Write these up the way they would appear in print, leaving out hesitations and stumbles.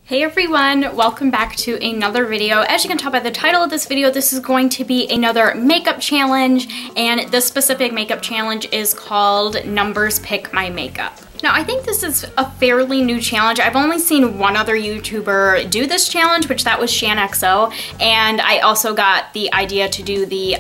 Hey everyone, welcome back to another video. As you can tell by the title of this video, this is going to be another makeup challenge, and this specific makeup challenge is called Numbers Pick My Makeup. Now, I think this is a fairly new challenge. I've only seen one other YouTuber do this challenge, which that was ShanXO, and I also got the idea to do the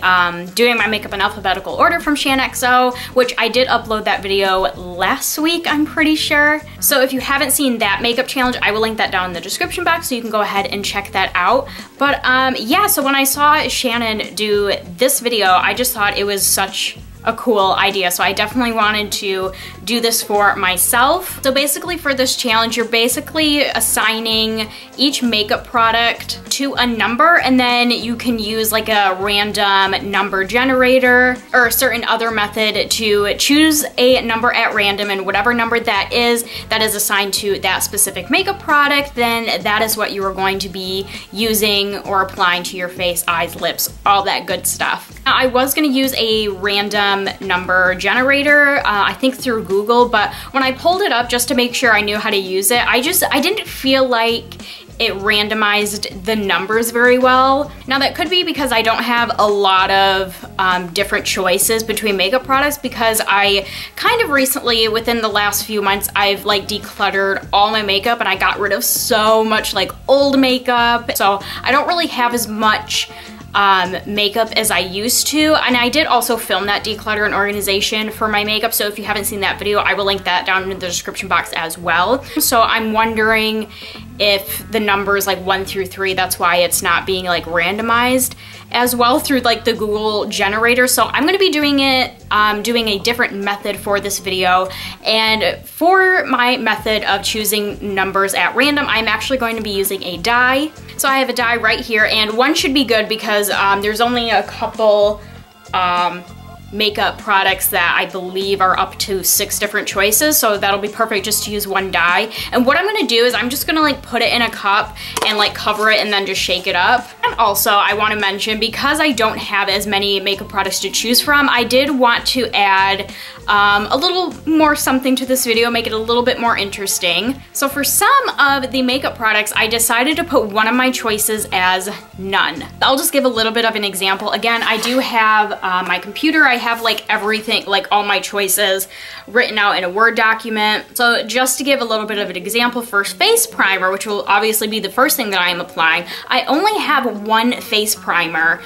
doing my makeup in alphabetical order from ShanXO, which I did upload that video last week, I'm pretty sure. So if you haven't seen that makeup challenge, I will link that down in the description box so you can go ahead and check that out. But yeah, so when I saw Shannon do this video, I just thought it was such a cool idea, so I definitely wanted to do this for myself. So basically for this challenge, you're basically assigning each makeup product to a number, and then you can use like a random number generator or a certain other method to choose a number at random, and whatever number that is assigned to that specific makeup product, then that is what you are going to be using or applying to your face, eyes, lips, all that good stuff. Now, I was gonna use a random number generator, I think through Google, but when I pulled it up just to make sure I knew how to use it, I didn't feel like it randomized the numbers very well. Now that could be because I don't have a lot of different choices between makeup products, because I kind of recently, within the last few months, I've like decluttered all my makeup and I got rid of so much like old makeup. So I don't really have as much makeup as I used to, and I did also film that declutter and organization for my makeup, so if you haven't seen that video, I will link that down in the description box as well. So I'm wondering if the numbers like 1 through 3, that's why it's not being like randomized as well through like the Google generator. So I'm gonna be doing it, doing a different method for this video, and for my method of choosing numbers at random, I'm actually going to be using a die. So I have a die right here, and one should be good because there's only a couple makeup products that I believe are up to 6 different choices, so that'll be perfect just to use one die. And what I'm gonna do is I'm just gonna like put it in a cup and like cover it and then just shake it up. And also I wanna mention, because I don't have as many makeup products to choose from, I did want to add a little more something to this video, make it a little bit more interesting. So for some of the makeup products, I decided to put one of my choices as none. I'll just give a little bit of an example. Again, I do have my computer, I have like everything, like all my choices written out in a Word document. So just to give a little bit of an example, for face primer, which will obviously be the first thing that I am applying, I only have one face primer.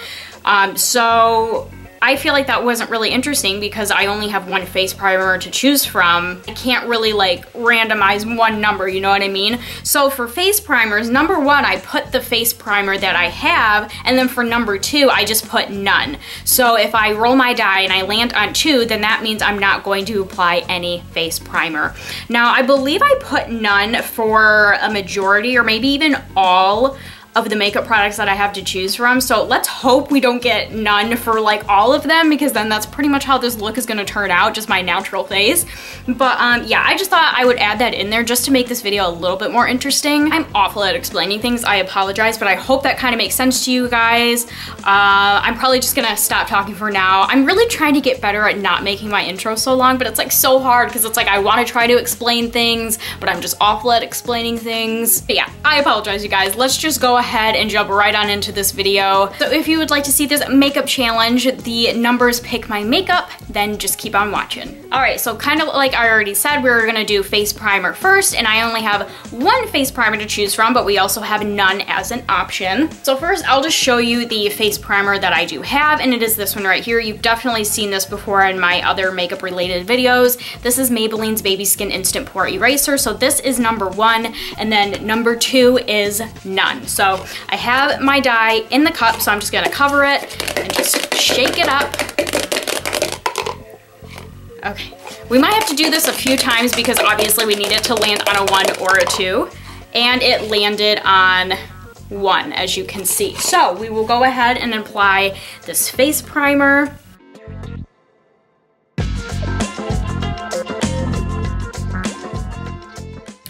So I feel like that wasn't really interesting because I only have one face primer to choose from. I can't really like randomize one number, you know what I mean? So for face primers, number 1, I put the face primer that I have, and then for number 2, I just put none. So if I roll my die and I land on 2, then that means I'm not going to apply any face primer. Now, I believe I put none for a majority or maybe even all of the makeup products that I have to choose from. So let's hope we don't get none for like all of them, because then that's pretty much how this look is gonna turn out, just my natural face. But yeah, I just thought I would add that in there just to make this video a little bit more interesting. I'm awful at explaining things, I apologize, but I hope that kind of makes sense to you guys. I'm probably just gonna stop talking for now. I'm really trying to get better at not making my intro so long, but it's like so hard because it's like I want to try to explain things, but I'm just awful at explaining things. But yeah, I apologize, you guys. Let's just go ahead and jump right on into this video. So if you would like to see this makeup challenge, the numbers pick my makeup, then just keep on watching. All right, so kind of like I already said, we're gonna do face primer first, and I only have one face primer to choose from, but we also have none as an option. So first, I'll just show you the face primer that I do have, and it is this one right here. You've definitely seen this before in my other makeup related videos. This is Maybelline's Baby Skin Instant Pore Eraser. So this is number 1, and then number 2 is none. So I have my die in the cup, so I'm just gonna cover it and just shake it up. Okay, we might have to do this a few times because obviously we need it to land on a 1 or a 2, and it landed on 1, as you can see. So we will go ahead and apply this face primer.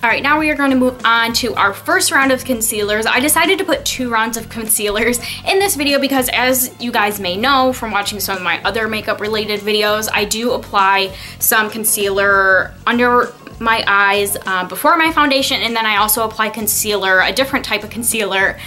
All right, now we are going to move on to our first round of concealers. I decided to put 2 rounds of concealers in this video because, as you guys may know from watching some of my other makeup related videos, I do apply some concealer under my eyes before my foundation, and then I also apply concealer, a different type of concealer,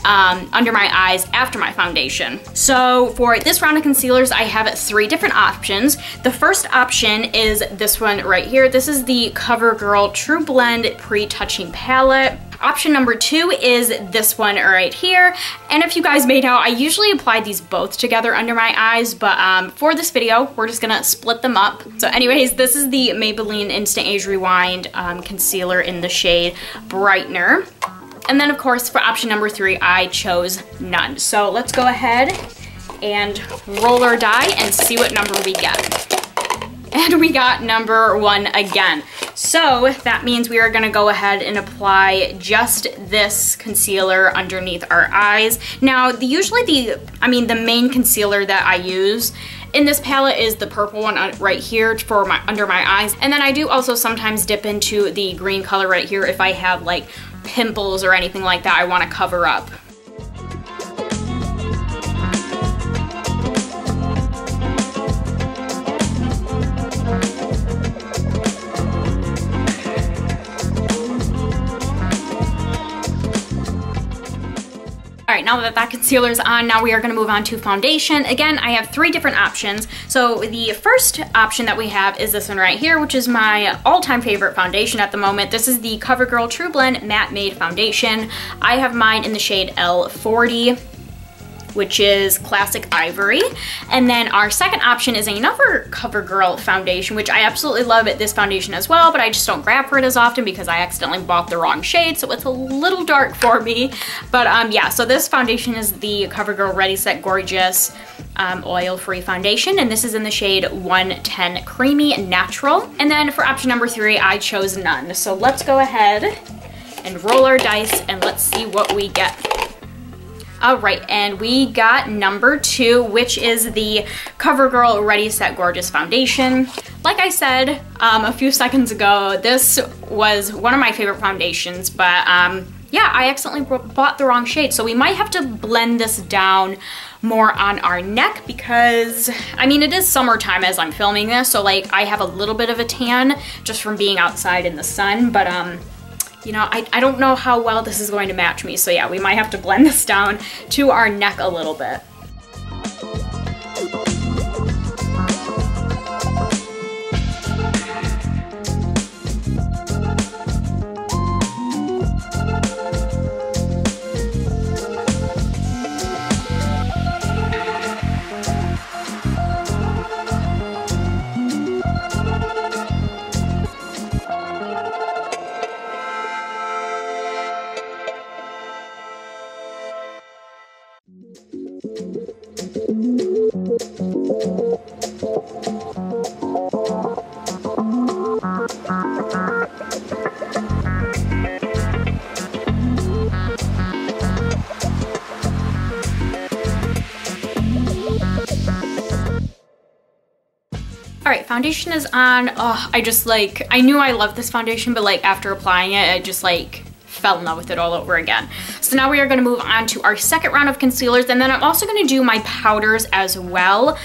under my eyes after my foundation. So for this round of concealers, I have 3 different options. The first option is this one right here. This is the CoverGirl True Blend Pre-Touching Palette. Option number 2 is this one right here. And if you guys may know, I usually apply these both together under my eyes, but for this video, we're just gonna split them up. So anyways, this is the Maybelline Instant Age Rewind concealer in the shade Brightener. And then of course, for option number 3, I chose none. So let's go ahead and roll our die and see what number we get. And we got number 1 again. So that means we are gonna go ahead and apply just this concealer underneath our eyes. Now, usually the main concealer that I use in this palette is the purple one right here for under my eyes. And then I do also sometimes dip into the green color right here if I have like pimples or anything like that I wanna cover up. All right, now that concealer's on, now we are gonna move on to foundation. Again, I have 3 different options. So the first option that we have is this one right here, which is my all-time favorite foundation at the moment. This is the CoverGirl True Blend Matte Made Foundation. I have mine in the shade L40, which is Classic Ivory. And then our second option is another CoverGirl foundation, which I absolutely love this foundation as well, but I just don't grab for it as often because I accidentally bought the wrong shade, so it's a little dark for me. But yeah, so this foundation is the CoverGirl Ready Set Gorgeous oil-free foundation, and this is in the shade 110 Creamy Natural. And then for option number 3, I chose none. So let's go ahead and roll our dice and let's see what we get. All right, and we got number 2, which is the CoverGirl Ready Set Gorgeous Foundation. Like I said a few seconds ago, this was one of my favorite foundations, but yeah, I accidentally bought the wrong shade, so we might have to blend this down more on our neck because, I mean, it is summertime as I'm filming this, so like I have a little bit of a tan just from being outside in the sun, but you know, I don't know how well this is going to match me, so yeah, we might have to blend this down to our neck a little bit. All right, foundation is on. Oh, I knew I loved this foundation, but like after applying it, I just like fell in love with it all over again. So now we are gonna move on to our second round of concealers, and then I'm also gonna do my powders as well,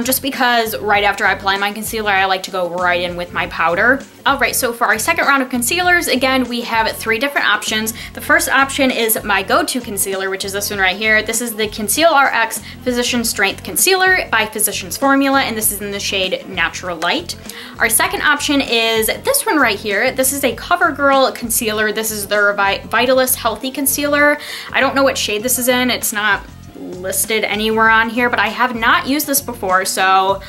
just because right after I apply my concealer, I like to go right in with my powder. All right, so for our second round of concealers, again, we have 3 different options. The first option is my go-to concealer, which is this one right here. This is the Conceal RX Physician Strength Concealer by Physicians Formula, and this is in the shade Natural Light. Our second option is this one right here. This is a CoverGirl concealer. This is their Vitalist Healthy Concealer. I don't know what shade this is in. It's not listed anywhere on here, but I have not used this before, so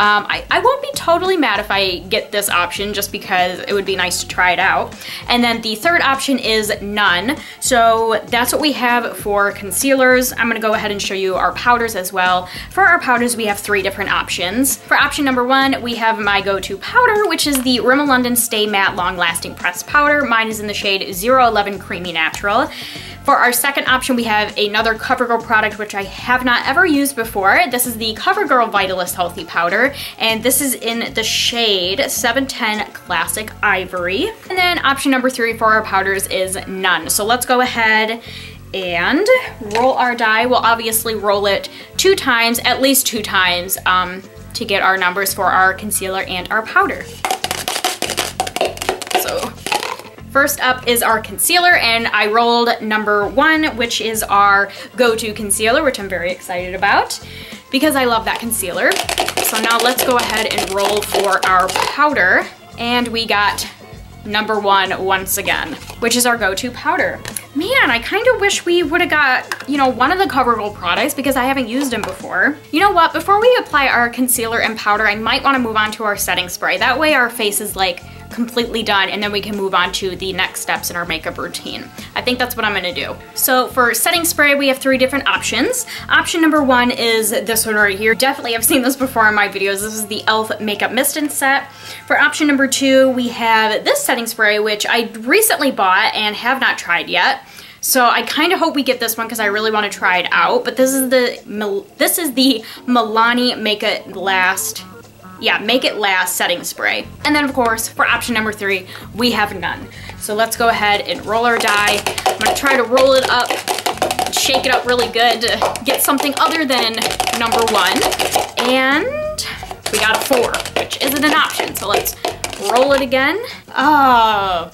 I won't be totally mad if I get this option just because it would be nice to try it out. And then the third option is none. So that's what we have for concealers. I'm gonna go ahead and show you our powders as well. For our powders, we have 3 different options. For option number 1, we have my go-to powder, which is the Rimmel London Stay Matte Long Lasting Pressed Powder. Mine is in the shade 011 Creamy Natural. For our second option, we have another CoverGirl product, which I have not ever used before. This is the CoverGirl Vitalist Healthy Powder, and this is in the shade 710 Classic Ivory. And then option number 3 for our powders is none. So let's go ahead and roll our die. We'll obviously roll it 2 times, at least 2 times, to get our numbers for our concealer and our powder. First up is our concealer, and I rolled number 1, which is our go-to concealer, which I'm very excited about because I love that concealer. So now let's go ahead and roll for our powder, and we got number 1 once again, which is our go-to powder. Man, I kind of wish we would have got, you know, one of the CoverGirl products because I haven't used them before. You know what, before we apply our concealer and powder, I might want to move on to our setting spray. That way our face is like completely done, and then we can move on to the next steps in our makeup routine. I think that's what I'm gonna do. So for setting spray, we have 3 different options. Option number 1 is this one right here. Definitely I've seen this before in my videos. This is the e.l.f. Makeup Mist and Set. For option number 2, we have this setting spray, which I recently bought and have not tried yet. So I kind of hope we get this one because I really want to try it out. But this is the Milani Make It Last setting spray. And then of course, for option number 3, we have none. So let's go ahead and roll our die. I'm gonna try to roll it up, shake it up really good to get something other than number 1. And we got a 4, which isn't an option. So let's roll it again. Oh,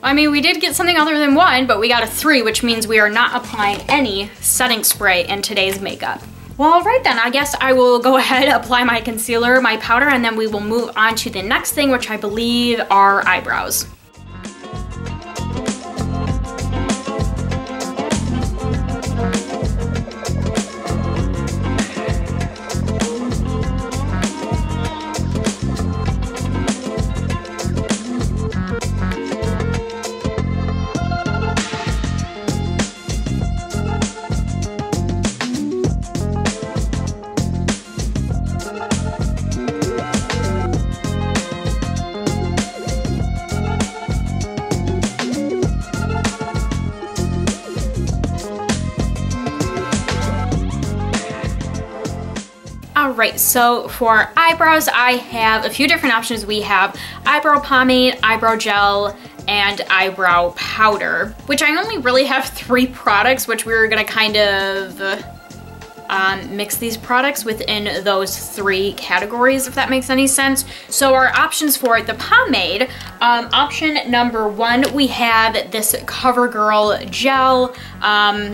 I mean, we did get something other than 1, but we got a 3, which means we are not applying any setting spray in today's makeup. Well, all right then, I guess I will go ahead, apply my concealer, my powder, and then we will move on to the next thing, which I believe are eyebrows. Alright, so for eyebrows, I have a few different options. We have eyebrow pomade, eyebrow gel, and eyebrow powder, which I only really have 3 products, which we're gonna kind of mix these products within those 3 categories, if that makes any sense. So our options for the pomade, option number 1, we have this CoverGirl gel.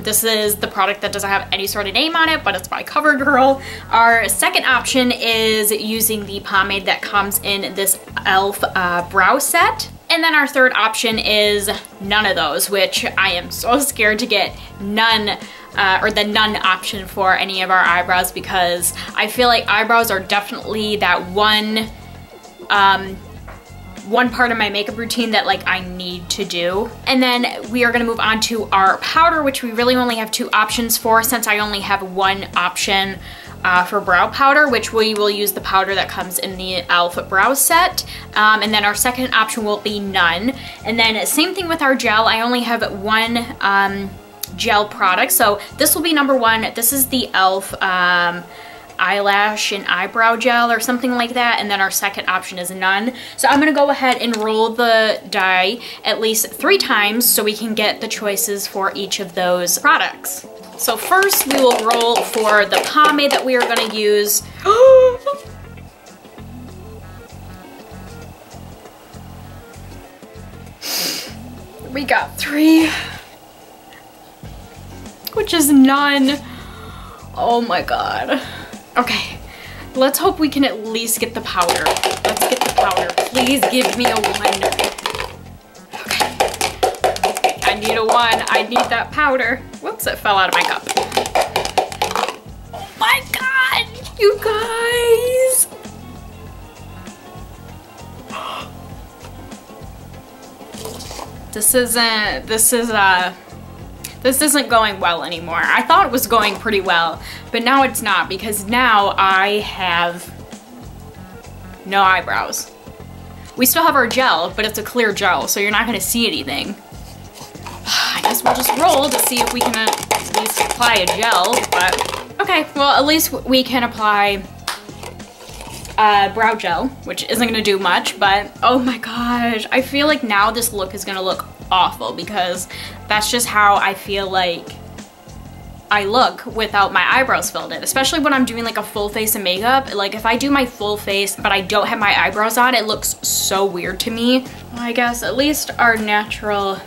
This is the product that doesn't have any sort of name on it, but it's by CoverGirl. Our second option is using the pomade that comes in this e.l.f. brow set. And then our third option is none of those, which I am so scared to get none or the none option for any of our eyebrows, because I feel like eyebrows are definitely that one part of my makeup routine that like I need to do. And then we are gonna move on to our powder, which we really only have 2 options for, since I only have 1 option for brow powder, which we will use the powder that comes in the e.l.f. brow set. And then our second option will be none. And then same thing with our gel. I only have 1 gel product. So this will be number 1. This is the e.l.f. eyelash and eyebrow gel or something like that. And then our second option is none. So I'm gonna go ahead and roll the die at least 3 times so we can get the choices for each of those products. So first we will roll for the pomade that we are gonna use. We got 3, which is none. Oh my God. Okay, let's hope we can at least get the powder. Let's get the powder. Please give me a 1. Okay, I need a 1. I need that powder. Whoops, it fell out of my cup. Oh my God, you guys. This isn't going well anymore. I thought it was going pretty well, but now it's not, because now I have no eyebrows. We still have our gel, but it's a clear gel, so you're not gonna see anything. I guess we'll just roll to see if we can at least apply a gel, but okay, well, at least we can apply brow gel, which isn't gonna do much, but oh my gosh, I feel like now this look is gonna look awful, because that's just how I feel like I look without my eyebrows filled in, especially when I'm doing like a full face of makeup. Like if I do my full face but I don't have my eyebrows on, it looks so weird to me. Well, I guess at least our natural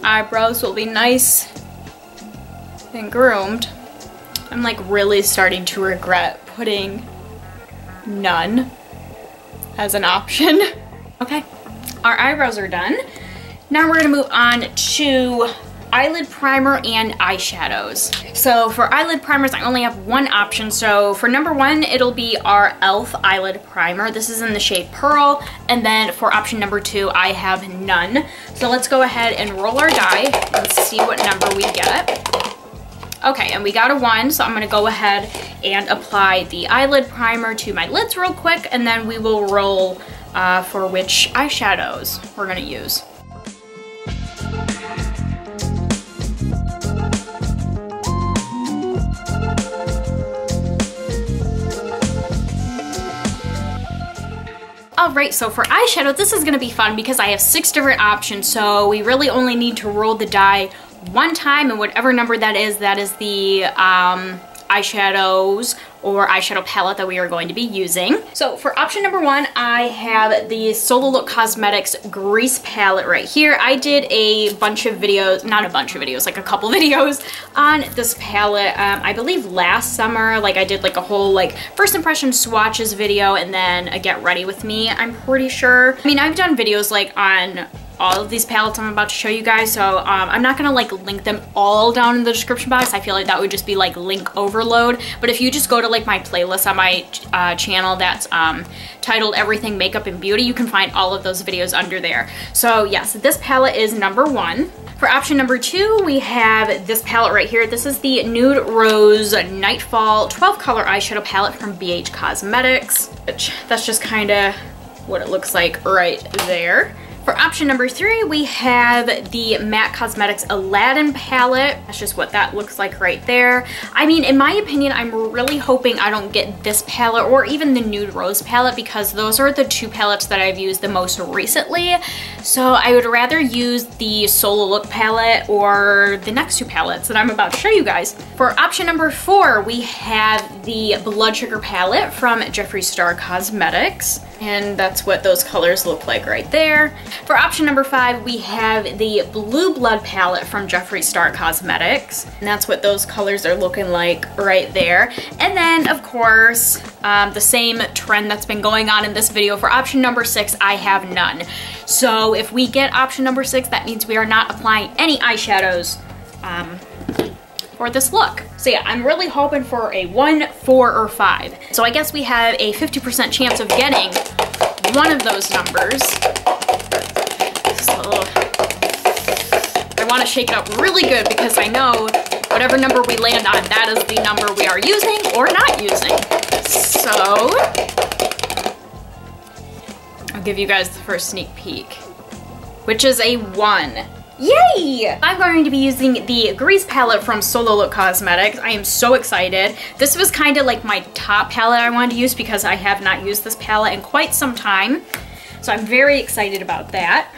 eyebrows will be nice and groomed. I'm like really starting to regret putting none as an option. Okay, our eyebrows are done. Now we're gonna move on to eyelid primer and eyeshadows. So for eyelid primers, I only have one option. So for number one, it'll be our e.l.f. eyelid primer. This is in the shade Pearl. And then for option number two, I have none. So let's go ahead and roll our die and see what number we get. Okay, and we got a 1, so I'm gonna go ahead and apply the eyelid primer to my lids real quick, and then we will roll for which eyeshadows we're gonna use. Alright, so for eyeshadow, this is gonna be fun because I have 6 different options, so we really only need to roll the die one time, and whatever number that is the eyeshadows or eyeshadow palette that we are going to be using. So for option number one, I have the Solo Look Cosmetics Grease Palette right here. I did a bunch of videos, not a bunch of videos, like a couple videos on this palette, I believe last summer. Like I did like a whole like first impression swatches video and then a get ready with me, I'm pretty sure. I mean, I've done videos like on all of these palettes I'm about to show you guys, so I'm not gonna like link them all down in the description box. I feel like that would just be like link overload, but if you just go to like my playlist on my channel that's titled Everything Makeup and Beauty, you can find all of those videos under there. So yes, this palette is number one. For option number two, we have this palette right here. This is the Nude Rose Nightfall 12 color eyeshadow palette from BH Cosmetics, which that's just kind of what it looks like right there. For option number three, we have the MAC Cosmetics Aladdin palette. That's just what that looks like right there. I mean, in my opinion, I'm really hoping I don't get this palette or even the Nude Rose palette because those are the two palettes that I've used the most recently. So I would rather use the Solo Look palette or the next two palettes that I'm about to show you guys. For option number four, we have the Blood Sugar palette from Jeffree Star Cosmetics. And that's what those colors look like right there. For option number five, we have the Blue Blood palette from Jeffree Star Cosmetics. And that's what those colors are looking like right there. And then, of course, the same trend that's been going on in this video. For option number six, I have none. So if we get option number six, that means we are not applying any eyeshadows for this look. So yeah, I'm really hoping for a 1, 4, or 5. So I guess we have a 50% chance of getting one of those numbers. So I want to shake it up really good because I know whatever number we land on, that is the number we are using or not using. So I'll give you guys the first sneak peek, which is a 1. Yay! I'm going to be using the Grease palette from Solo Look Cosmetics. I am so excited. This was kind of like my top palette I wanted to use because I have not used this palette in quite some time. So I'm very excited about that.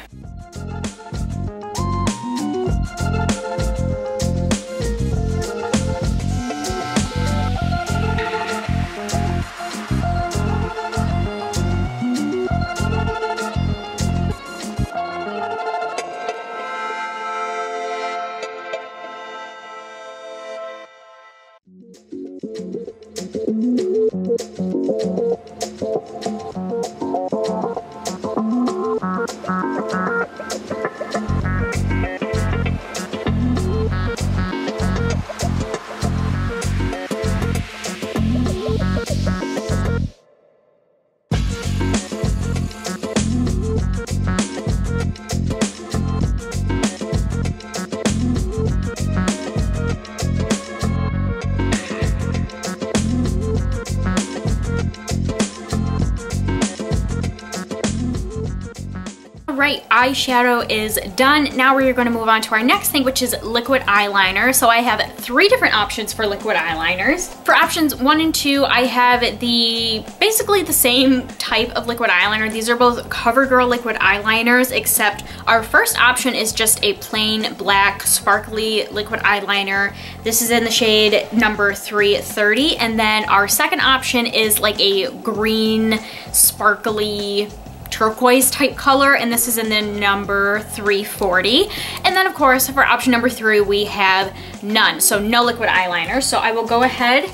eyeshadow is done. Now we're going to move on to our next thing, which is liquid eyeliner. So I have 3 different options for liquid eyeliners. For options 1 and 2, I have basically the same type of liquid eyeliner. These are both CoverGirl liquid eyeliners, except our first option is just a plain black sparkly liquid eyeliner. This is in the shade number 330, and then our second option is like a green sparkly turquoise type color, and this is in the number 340. And then of course for option number 3 we have none, so no liquid eyeliner. So I will go ahead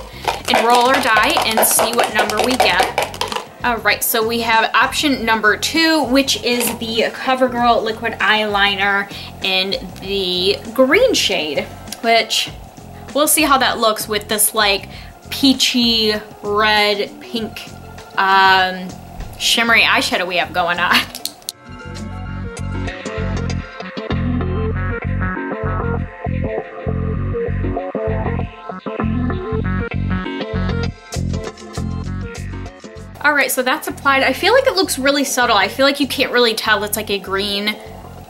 and roll our die and see what number we get. All right, so we have option number 2, which is the CoverGirl liquid eyeliner in the green shade, which we'll see how that looks with this like peachy red pink shimmery eyeshadow we have going on. All right, so that's applied. I feel like it looks really subtle. I feel like you can't really tell it's like a green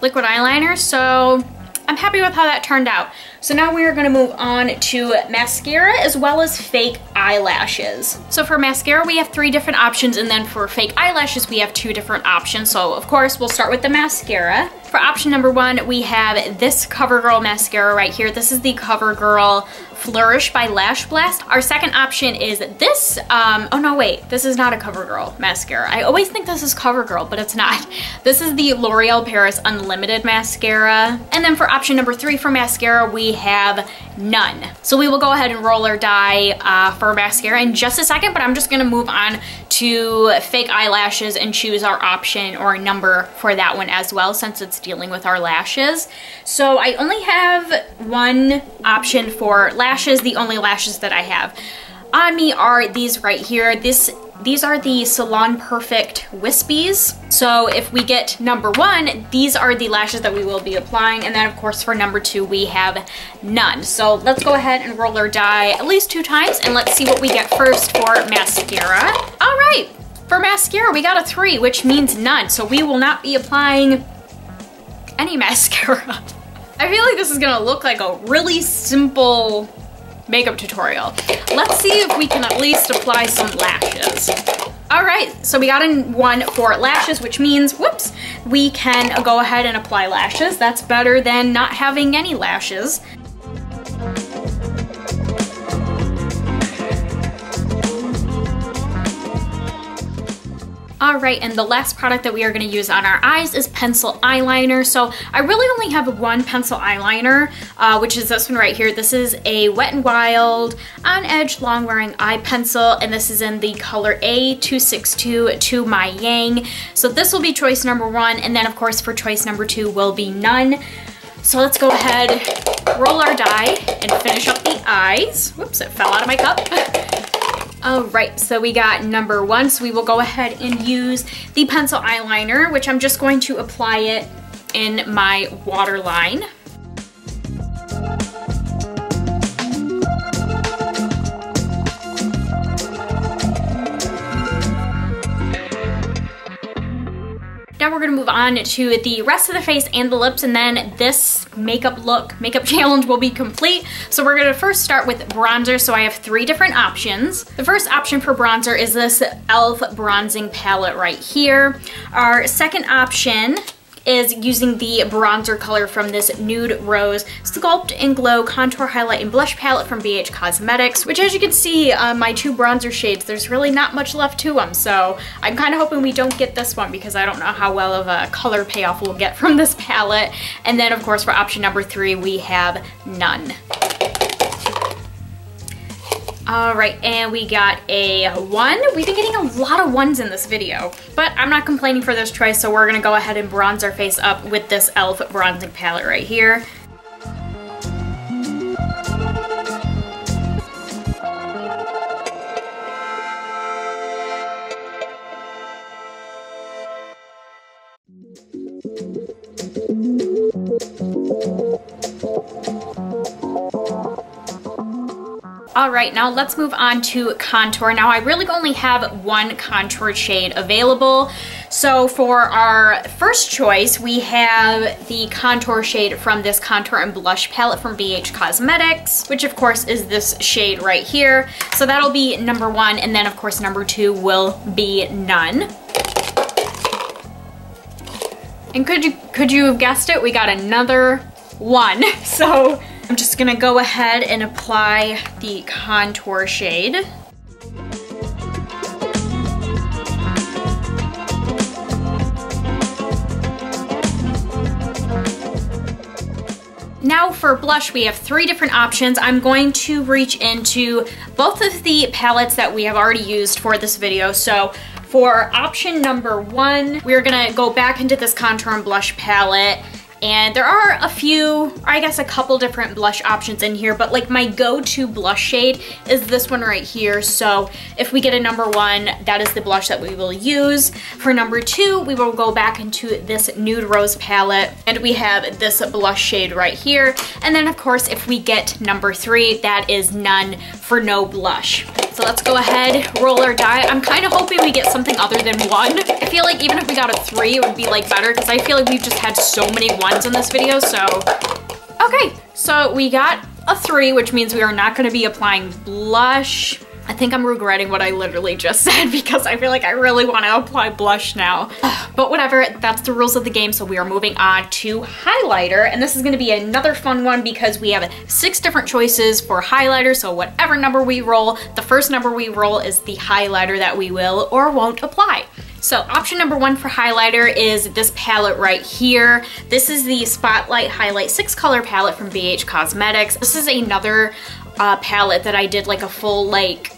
liquid eyeliner, so I'm happy with how that turned out. So now we are gonna move on to mascara as well as fake eyelashes. So for mascara, we have 3 different options, and then for fake eyelashes, we have 2 different options. So of course, we'll start with the mascara. For option number 1, we have this CoverGirl mascara right here. This is the CoverGirl Flourish by Lash Blast. Our second option is this, oh no wait, this is not a CoverGirl mascara. I always think this is CoverGirl, but it's not. This is the L'Oreal Paris Unlimited mascara. And then for option number 3 for mascara, we have none. So we will go ahead and roll our die for mascara in just a second, but I'm just gonna move on to fake eyelashes and choose our option or number for that one as well, since it's dealing with our lashes. So I only have 1 option for lashes. The only lashes that I have on me are these right here. These are the Salon Perfect Wispies. So if we get number 1, these are the lashes that we will be applying. And then of course for number 2, we have none. So let's go ahead and roll our die at least 2 times, and let's see what we get first for mascara. All right, for mascara, we got a 3, which means none. So we will not be applying any mascara. I feel like this is gonna look like a really simple makeup tutorial. Let's see if we can at least apply some lashes. All right, so we got a 1 for lashes, which means, whoops, we can go ahead and apply lashes. That's better than not having any lashes. All right, and the last product that we are gonna use on our eyes is pencil eyeliner. So I really only have 1 pencil eyeliner, which is this one right here. This is a Wet n Wild On Edge Long Wearing Eye Pencil, and this is in the color A262 To My Yang. So this will be choice number 1, and then of course for choice number 2 will be none. So let's go ahead, roll our die, and finish up the eyes. Whoops, it fell out of my cup. All right, so we got number 1, so we will go ahead and use the pencil eyeliner, which I'm just going to apply it in my waterline. Now we're gonna move on to the rest of the face and the lips, and then this makeup challenge will be complete. So we're gonna first start with bronzer. So I have 3 different options. The first option for bronzer is this e.l.f. bronzing palette right here. Our second option is using the bronzer color from this Nude Rose Sculpt and Glow Contour Highlight and Blush Palette from BH Cosmetics, which as you can see on my 2 bronzer shades, there's really not much left to them. So I'm kind of hoping we don't get this one because I don't know how well of a color payoff we'll get from this palette. And then of course for option number 3, we have none. All right, and we got a 1. We've been getting a lot of 1s in this video, but I'm not complaining for this choice, so we're gonna go ahead and bronze our face up with this e.l.f. bronzing palette right here. All right, now let's move on to contour. Now I really only have 1 contour shade available. So for our first choice, we have the contour shade from this Contour and Blush palette from BH Cosmetics, which of course is this shade right here. So that'll be number 1, and then of course number 2 will be None. And could you have guessed it? We got another 1. So I'm just gonna go ahead and apply the contour shade. Now for blush, we have 3 different options. I'm going to reach into both of the palettes that we have already used for this video. So for option number 1, we're gonna go back into this Contour and Blush palette. And there are a few, or I guess a couple different blush options in here, but like my go-to blush shade is this one right here. So if we get a number 1, that is the blush that we will use. For number 2, we will go back into this Nude Rose palette, and we have this blush shade right here. And then of course, if we get number 3, that is None for no blush. So let's go ahead, roll our die. I'm kind of hoping we get something other than 1. I feel like even if we got a 3, it would be like better, because I feel like we've just had so many 1s in this video, so. Okay, so we got a 3, which means we are not gonna be applying blush. I think I'm regretting what I literally just said, because I feel like I really wanna apply blush now. But whatever, that's the rules of the game, so we are moving on to highlighter. And this is gonna be another fun one because we have 6 different choices for highlighter, so whatever number we roll, the first number we roll is the highlighter that we will or won't apply. So option number 1 for highlighter is this palette right here. This is the Spotlight Highlight 6 color palette from BH Cosmetics. This is another palette that I did like a full like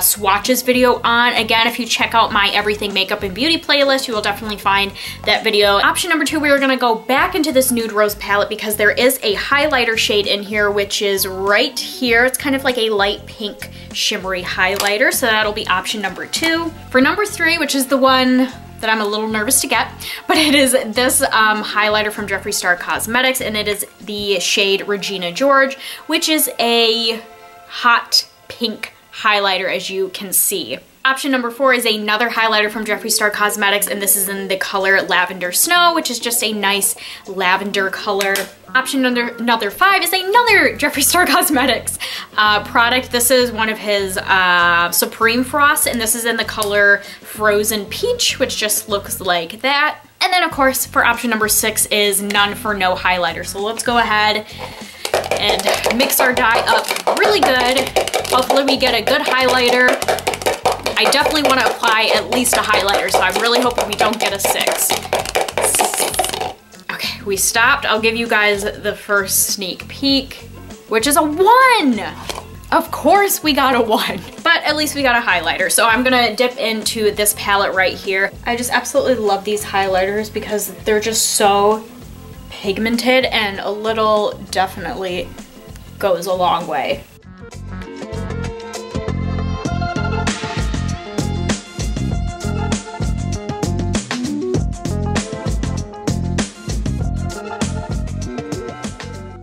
swatches video on. Again, if you check out my Everything Makeup and Beauty playlist, you will definitely find that video. Option number 2, we are gonna go back into this Nude Rose palette because there is a highlighter shade in here, which is right here. It's kind of like a light pink shimmery highlighter, so that'll be option number 2. For number 3, which is the one that I'm a little nervous to get, but it is this highlighter from Jeffree Star Cosmetics, and it is the shade Regina George, which is a hot pink highlighter, as you can see. Option number 4 is another highlighter from Jeffree Star Cosmetics, and this is in the color Lavender Snow, which is just a nice lavender color. Option number 5 is another Jeffree Star Cosmetics product. This is one of his Supreme Frost, and this is in the color Frozen Peach, which just looks like that. And then of course, for option number 6 is None for no highlighter. So let's go ahead and mix our dye up really good. Hopefully we get a good highlighter. I definitely want to apply at least a highlighter, so I'm really hoping we don't get a 6. Okay, we stopped. I'll give you guys the first sneak peek, which is a 1. Of course we got a 1, but at least we got a highlighter. So I'm gonna dip into this palette right here. I just absolutely love these highlighters because they're just so pigmented, and a little definitely goes a long way.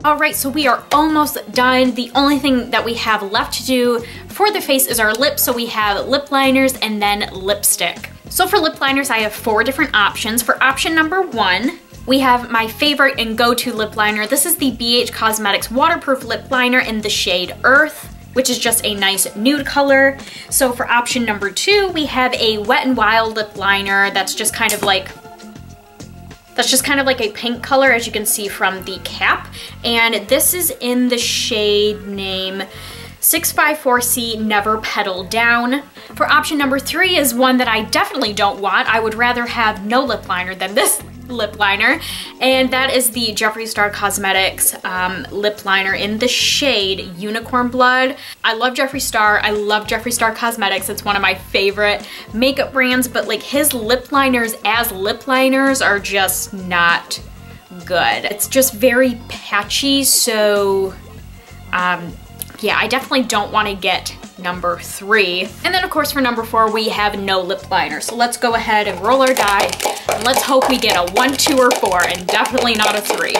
All right, so we are almost done. The only thing that we have left to do for the face is our lips. So we have lip liners and then lipstick. So for lip liners, I have 4 different options. For option number 1, we have my favorite and go-to lip liner. This is the BH Cosmetics Waterproof Lip Liner in the shade Earth, which is just a nice nude color. So for option number 2, we have a Wet n Wild lip liner that's just kind of like a pink color, as you can see from the cap. And this is in the shade name 654C Never Petal Down. For option number 3 is one that I definitely don't want. I would rather have no lip liner than this lip liner, and that is the Jeffree Star Cosmetics lip liner in the shade Unicorn Blood. I love Jeffree Star. I love Jeffree Star Cosmetics. It's one of my favorite makeup brands, but like his lip liners as lip liners are just not good. It's just very patchy, so yeah, I definitely don't want to get number 3. And then of course for number 4, we have no lip liner. So let's go ahead and roll our die, and let's hope we get a 1, 2, or 4, and definitely not a 3.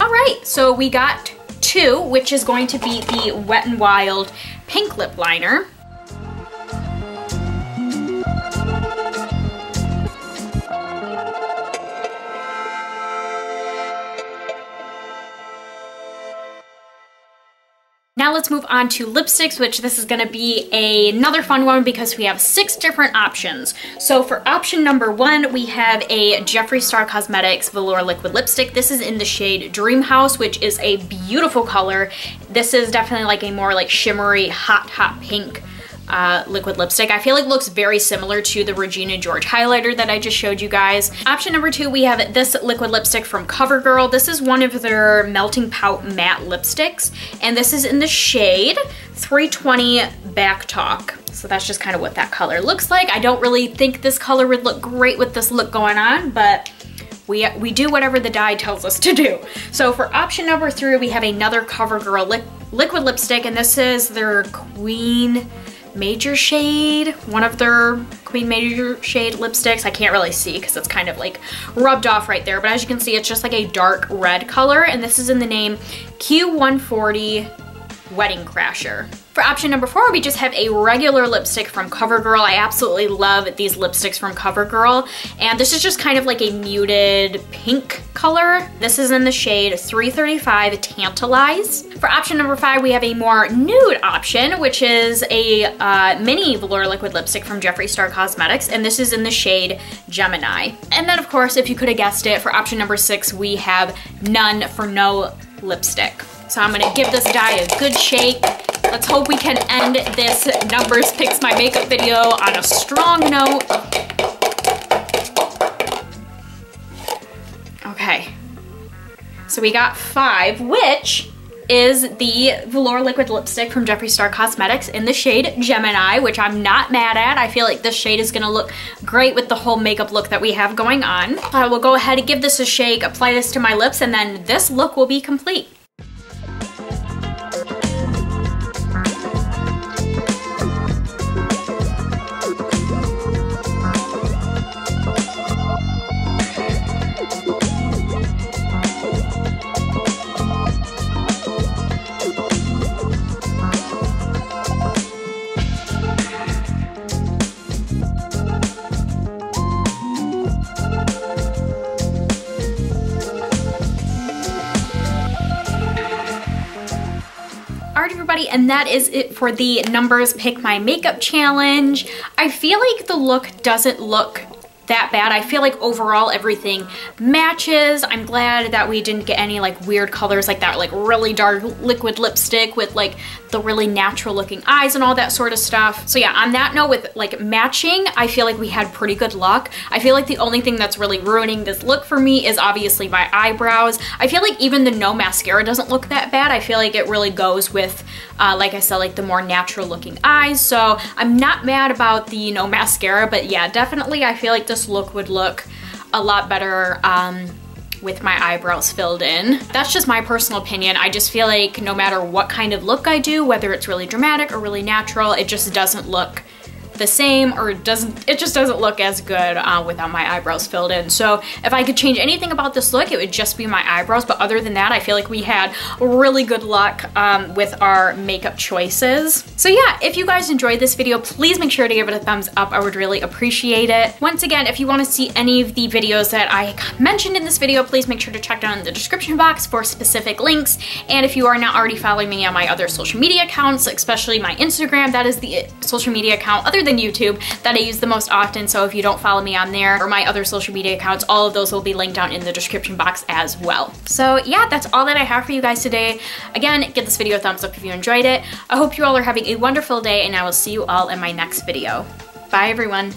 All right, so we got 2, which is going to be the Wet n Wild pink lip liner. Now let's move on to lipsticks, which this is gonna be another fun one because we have 6 different options. So for option number 1, we have a Jeffree Star Cosmetics Velour Liquid Lipstick. This is in the shade Dream House, which is a beautiful color. This is definitely like a more like shimmery, hot pink liquid lipstick. I feel like it looks very similar to the Regina George highlighter that I just showed you guys. Option number 2, we have this liquid lipstick from CoverGirl. This is one of their Melting Pout matte lipsticks, and this is in the shade 320 Back Talk. So that's just kind of what that color looks like. I don't really think this color would look great with this look going on, but we do whatever the dye tells us to do. So for option number 3, we have another CoverGirl liquid lipstick, and this is their Queen Major shade, one of their Queen Major shade lipsticks. I can't really see because it's kind of like rubbed off right there, but as you can see, it's just like a dark red color, and this is in the name Q140 Wedding Crasher. For option number 4, we just have a regular lipstick from CoverGirl. I absolutely love these lipsticks from CoverGirl, and this is just kind of like a muted pink color. This is in the shade 335 Tantalize. For option number 5, we have a more nude option, which is a mini velour liquid lipstick from Jeffree Star Cosmetics, and this is in the shade Gemini. And then of course, if you could have guessed it, for option number 6, we have None for No lipstick. So I'm gonna give this dye a good shake. Let's hope we can end this Numbers Picks My Makeup video on a strong note. Okay, so we got 5, which is the velour liquid lipstick from Jeffree Star Cosmetics in the shade Gemini, which I'm not mad at. I feel like this shade is gonna look great with the whole makeup look that we have going on. I will go ahead and give this a shake, apply this to my lips, and then this look will be complete. Alright everybody, and that is it for the Numbers Pick My Makeup challenge. I feel like the look doesn't look that bad. I feel like overall everything matches. I'm glad that we didn't get any like weird colors like that, like really dark liquid lipstick with like the really natural looking eyes and all that sort of stuff. So yeah, on that note, with like matching, I feel like we had pretty good luck. I feel like the only thing that's really ruining this look for me is obviously my eyebrows. I feel like even the no mascara doesn't look that bad. I feel like it really goes with, like I said, like the more natural looking eyes. So I'm not mad about the no mascara, but yeah, definitely I feel like this look would look a lot better with my eyebrows filled in. That's just my personal opinion. I just feel like no matter what kind of look I do, whether it's really dramatic or really natural, it just doesn't look the same, or it just doesn't look as good without my eyebrows filled in. So if I could change anything about this look, it would just be my eyebrows. But other than that, I feel like we had really good luck with our makeup choices. So yeah, if you guys enjoyed this video, please make sure to give it a thumbs up. I would really appreciate it. Once again, if you want to see any of the videos that I mentioned in this video, please make sure to check down in the description box for specific links. And if you are not already following me on my other social media accounts, especially my Instagram, that is the social media account other than YouTube that I use the most often. So if you don't follow me on there or my other social media accounts, all of those will be linked down in the description box as well. So yeah, that's all that I have for you guys today. Again, give this video a thumbs up if you enjoyed it. I hope you all are having a wonderful day, and I will see you all in my next video. Bye everyone.